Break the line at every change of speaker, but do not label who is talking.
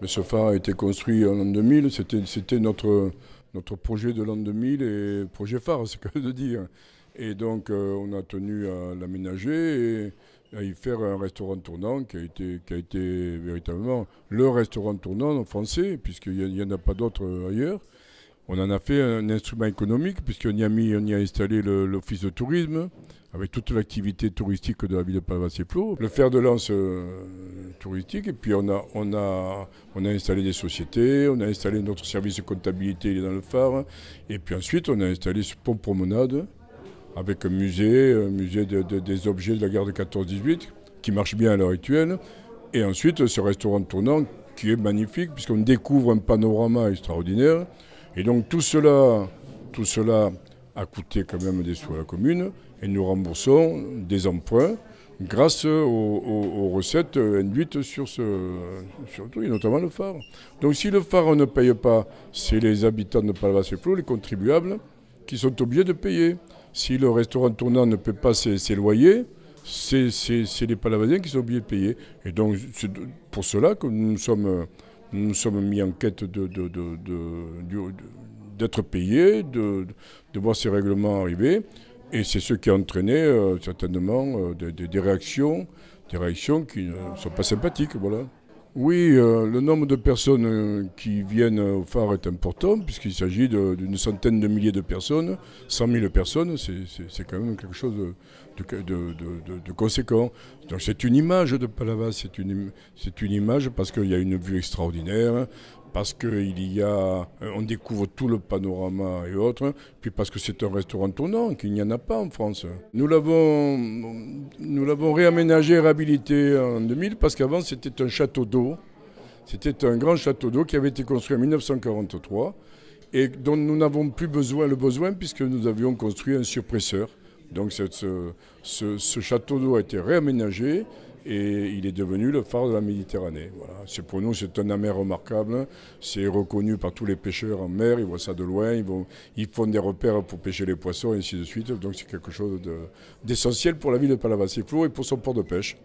Mais ce phare a été construit en l'an 2000, c'était notre projet de l'an 2000 et projet phare, c'est le cas de dire. Et donc on a tenu à l'aménager et à y faire un restaurant tournant qui a été véritablement le restaurant tournant français, puisqu'il n'y en a pas d'autre ailleurs. On en a fait un instrument économique, on y a installé l'office de tourisme, avec toute l'activité touristique de la ville de Palavas-les-Flots, le fer de lance touristique, et puis on a installé des sociétés, on a installé notre service de comptabilité, il est dans le phare, et puis ensuite on a installé ce pont promenade, avec un musée des objets de la guerre de 14-18, qui marche bien à l'heure actuelle, et ensuite ce restaurant tournant qui est magnifique, puisqu'on découvre un panorama extraordinaire. Et donc tout cela a coûté quand même des sous à la commune, et nous remboursons des emprunts grâce aux recettes induites sur tout, et notamment le phare. Donc si le phare ne paye pas, c'est les habitants de Palavas-les-Flots, les contribuables, qui sont obligés de payer. Si le restaurant tournant ne paie pas ses loyers, c'est les Palavasiens qui sont obligés de payer. Et donc c'est pour cela que nous sommes mis en quête d'être payés, de voir ces règlements arriver. Et c'est ce qui a entraîné certainement des réactions qui ne sont pas sympathiques. Voilà. Oui, le nombre de personnes qui viennent au phare est important, puisqu'il s'agit d'une centaine de milliers de personnes. 100 000 personnes, c'est quand même quelque chose de conséquent. Donc c'est une image de Palavas, c'est une image parce qu'il y a une vue extraordinaire, parce on découvre tout le panorama et autres, puis parce que c'est un restaurant tournant, qu'il n'y en a pas en France. Nous l'avons réaménagé et réhabilité en 2000 parce qu'avant c'était un château d'eau. C'était un grand château d'eau qui avait été construit en 1943 et dont nous n'avons plus le besoin puisque nous avions construit un surpresseur. Donc ce château d'eau a été réaménagé et il est devenu le phare de la Méditerranée. Voilà. Pour nous, c'est un amer remarquable. C'est reconnu par tous les pêcheurs en mer. Ils voient ça de loin. Ils font des repères pour pêcher les poissons et ainsi de suite. Donc c'est quelque chose d'essentiel pour la ville de Palavas-les-Flots et pour son port de pêche.